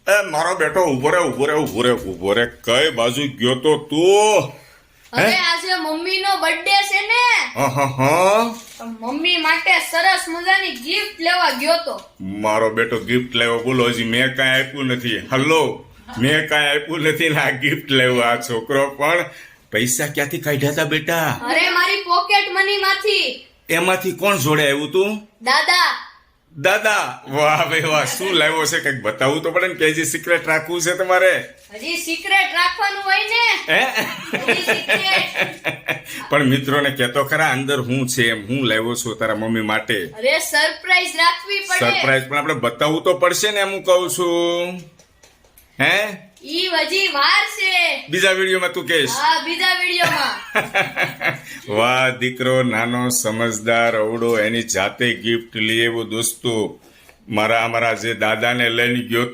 મારો બેટો ઉભો રે કઈ બાજુ ગયો તો તું? હવે આજે મમ્મીનો બર્થડે છે ને, હા તો મમ્મી માટે સરસ મજાની ગિફ્ટ લેવા ગયો તો. મારો બેટો ગિફ્ટ લેવો બોલો, હજી મેં કાંઈ આપ્યું નથી. હલો, મેં કાંઈ આપ્યું નથી ને આ ગિફ્ટ લેવું. આ છોકરો પણ પૈસા ક્યાંથી કાઢ્યા હતા બેટા? અરે મારી પોકેટ મની માંથી. એમાંથી કોણ જોડે આવ્યું તું? દાદા. દાદા, વાહ ભાઈ વાહ. શું લાવ્યો છે કઈક બતાવવું તો પડે ને, કે હજી સિક્રેટ રાખવું છે તમારે? હજી સિક્રેટ રાખવાનું હોય ને. હે? હજી secret. પણ મિત્રોને કહેતો ખરા અંદર હું છે એમ, હું લાવ્યો છું તારા મમ્મી માટે. અરે સરપ્રાઈઝ રાખવી પડે. સરપ્રાઈઝ પણ આપણે બતાવવું તો પડશે ને, એમ હું કહું છું. હે? ઈ હજી વાર છે. બીજા વિડીયોમાં તું કહીશ. હા, બીજા વિડીયોમાં. વાહ દીકરો નાનો સમજદાર અવડો એની જાતે ગિફ્ટ લઈ આવ્યો દોસ્તો. મારા જે દાદાને લઈને ગયો